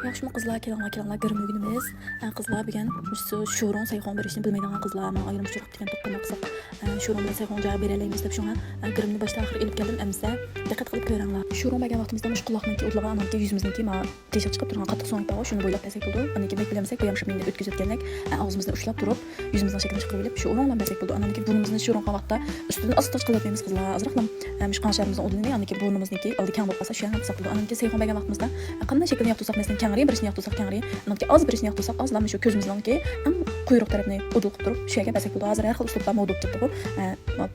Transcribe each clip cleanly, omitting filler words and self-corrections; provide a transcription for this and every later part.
Yaxshimi qizlar, kelinglar, girmligimiz. Qizlar degan sho'ron sayxon berishni bilmaydigan qizlar, men ayrim chiqib degan to'qqa maqsad. Sho'ron bilan sayxon javob beralaymiz deb shunga girimni boshdan oxir elib keldim. Amsa diqqat qilib ko'ringlar. Sho'ron bergan vaqtimizda mush quloqniki o'tlagan anamki yuzimizniki ma teshib chiqib turgan qattiq so'ng pago shuni bo'ylab pasak bo'ldi. Aniki bek bilamsak bu ham shimingni o'tkazayotgandek og'zimizni ushlab turib, yuzimizning shaklini chiqarib olib sho'ron bilan pasak bo'ldi. Anamki burnimizni sho'ron qilgan vaqtda ustidan asta qilyapmiz qizlar. Azroqlam mush qansharimizning oldini, aniki burnimizniki oldi kang bo'lib qolsa shu ham pasak bo'ldi. Anamki sayxon bergan vaqtimizda qanday shaklni yoqtirsak, masalan, kangri birishni yoqtirsak kangri, anamki az birishni yoqtirsak azlarmi shu ko'zimizdanki quyruq tarafini udul qilib turib shu yerga pasak bo'ldi. Hozir har xil uslubda modib chiqdi bu.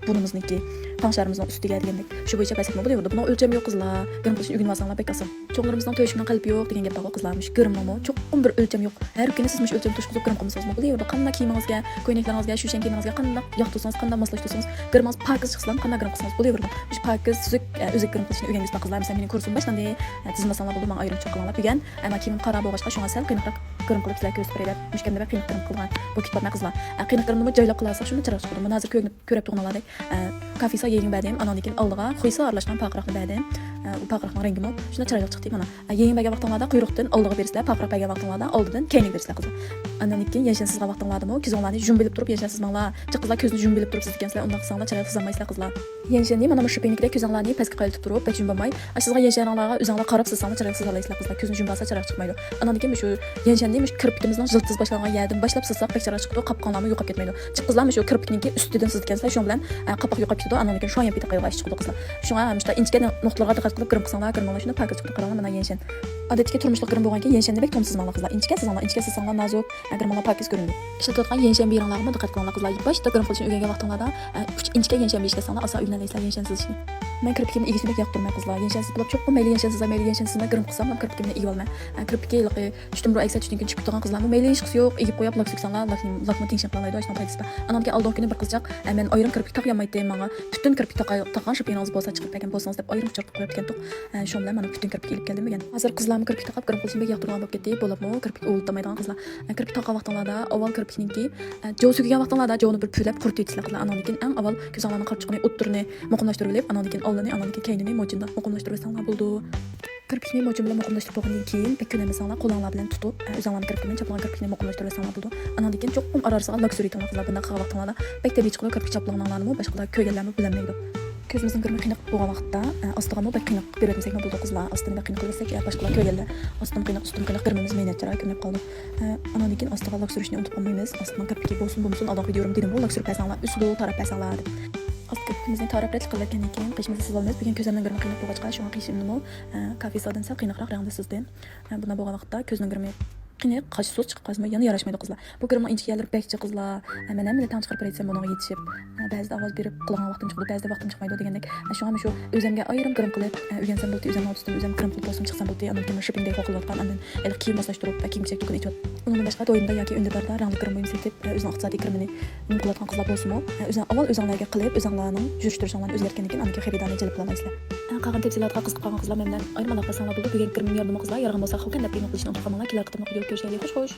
Burnimizniki qansharimizning ustiga degandek shu bo'yicha pasak bo'ldi. Buni o'lcham yo'q qizlar. Girim qilishni o'rganmasanlar bekasam. Cho'nglarimizdan to'yish bilan qalb yo'q degan gap bor qizlarmish. Girimmi? Cho'qim bir o'lcham yo'q. Har kuni siz mush o'lcham to'shqizib girim qilmasangiz bo'ladi. Yo'q, qanday kiyimingizga, ko'ynaklaringizga, shu kiyimingizga qanday yoqtirsangiz, qanday moslashtirsangiz, girimingiz pakiz chiqsa, qanday girim qilsangiz bo'laveradi. Mush pakiz, suzuk, o'zik girim qilishni o'rganingizlar qizlar. Masalan, mening kursim boshlandi. Tizmasanlar bo'ldi, men ayrimcha qilganlar degan. Ammo kiyimim qara bo'lg'achqa shunga sal qiyinroq girim qilib sizlar ko'rsatib beradi. Mushkanda va qiyin girim qilgan. Bu kitobni qizlar. Qiyin girimni joylab qilarsak, shuni chiroq chiqadi. Men hozir ko'rib turganlardek kafesa yeying badim, anonikin oldiga qo'ysa aralashgan paqroqni badim. U paqroqning rangi mo shuna chiroyli chiqdi mana. Yeying bergan vaqtinglarda quyruqdan oldiga bersizlar, paqroq bergan vaqtinglarda oldidan keyinga bersizlar qizlar. Anonikin yashansiz vaqtinglarda ko'zinglarni jum bilib turib yashasizmanglar. Qizlar ko'zni jum bilib turib siz ekansizlar, unda qilsanglar chiroyli qilolmaysizlar qizlar. Yashandi mana shu penikda ko'zinglarni pastga qo'yib turib, pech jum bo'lmay, sizga yashaninglarga o'zinglar qarab sizsanglar chiroyli qilolaysizlar qizlar. Ko'zni jum bo'lsa chiroyli chiqmaydi. Anonikin shu yashandi kirpikimizning jiltiz boshlangan yerdan boshlab sizsak pech chiroyli chiqdi, qopqonlarni yo'qolib ketmaydi. Qizlar shu kirpikniki ustidan siz ekansizlar, shu bilan qapoq yo'qolib ketadi. Anonikin shu ham pita qo'yib chiqdi qizlar. Shunga mana inchga nuqtalarga diqqat qilib girim qilsanglar, girim shuni paket chiqib qaraman mana yenshan. Odatdagi turmushlik girim bo'lgan keyin yenshan deb tomsizmanlar qizlar. Inchga sizanglar nazuk, girimlar paket ko'rinadi. Ishlatayotgan yenshan beringlarga diqqat qilinglar qizlar. Boshda girim qilishni o'rgangan vaqtinglarda 3 inchga yenshan beshlasanglar asa o'rganasizlar yenshan sizishni. Men kirpikimni egisini yoqtirmay qizlar. Yenshansiz bo'lib cho'q mayli yenshansizlar, mayli yenshansizlar girim qilsam, men kirpikimni egib olmay. Kirpikka yilqi tushdim aksa tushdan chiqib turgan qizlarni mayli hech qisi yo'q, egib qo'yib lak suksanglar, lakni tengshin qilaydi, ashna paydasi. Anamga aldon kuni bir qizchaq, men ayrim kirpik taqyamaydi menga. Butun kirpik taqan shu penangiz bo'lsa chiqib ketgan bo'lsangiz deb ayrim chiqib qo'yib ketdik. Shu bilan men butun kirpik ilib keldim degan. Hozir qizlarni kirpik taqab girim qilishni yoqtirgan bo'lib ketdi, bo'libmi? Kirpik o'ldirmaydigan qizlar. Kirpik taqan vaqtinglarda avval kirpikniki jo'si kelgan vaqtinglarda jo'ni bir pulab qurtaytsizlar qizlar. Anamnikin eng avval ko'zinglarni qarab chiqqani o'ttirni muqimlashtirib olib, anamnikin oldini, anamnikin keynini mojinda muqimlashtirib olsanglar bo'ldi. Kirpikni mojin bilan muqimlashtirib bo'lgandan keyin bekko'namasanlar qo'linglar bilan tutib, o'zinglarni kirpikni chaplagan kirpikni muqimlashtirib olsanglar bo'ldi. Anamnikin cho'qim arasiga laksuri tanlar qizlar bunday qilgan vaqtinglarda bekda bechiqib kirpik chaplaganlarni boshqalar ko'rganlarni bilmaydi. Ko'zimizning girmi qiynaq bo'lgan vaqtda ostiga bek qiynaq beradisak bo'ldi qizlar. Ostiga qiynaq qilsak, boshqalar ko'rganlar. Ostim qiynaq, ustim qiynaq girmimiz meynatchara ko'rinib qoldi. Anonikin ostiga lak surishni unutib qolmaymiz. Ostidan kirpikka bo'lsin, oldin videorim dedim bu lak surib pasanglar, uslu taraf pasanglar. Ost kirpikimizni taraflat qilgandan keyin qishimizni siz olmaysiz. Bugun ko'zimning girmi qiynaq bo'lgachqa, shunga qishimni kafesadan sal qiynaqroq rangda sizdan. Bunda bo'lgan vaqtda ko'zning girmi qiynaq qash so'z chiqib qolsa yana yarashmaydi qizlar. Bu girimning inchga yalirib bekchi qizlar. Men ham tan chiqarib aytsam bunga yetishib, ba'zida ovoz berib qilgan vaqtim chiqdi, ba'zida vaqtim chiqmaydi degandek. Shunga shu o'zimga ayrim girim qilib, o'rgansam bo'ldi, o'zimni oltistim, o'zim girim qilib bo'lsam chiqsam bo'ldi, anam kimni shipingdek qo'qilayotgan, andan el kiyim moslashtirib, kiyim chek to'kin ichib. Undan boshqa doimda yoki unda rangli girim bo'lsa deb o'zining iqtisodiy girimini qilayotgan qizlar bo'lsa-mu, o'zing avval o'zinglarga qilib, o'zinglarning yurish-turishinglarni o'zgartgandan keyin aniki xaridarni jalb qilamaysizlar. Qolgan tepsilarga qiziqib qolgan qizlar men bilan ayrim aloqa qilsanglar bo'ldi. Bugun girimim yordami qizlar, yarag'im bo'lsa xalqan deb qilishni unutib qolmanglar. Kelar qitimni video ko'rishaylik. Xush.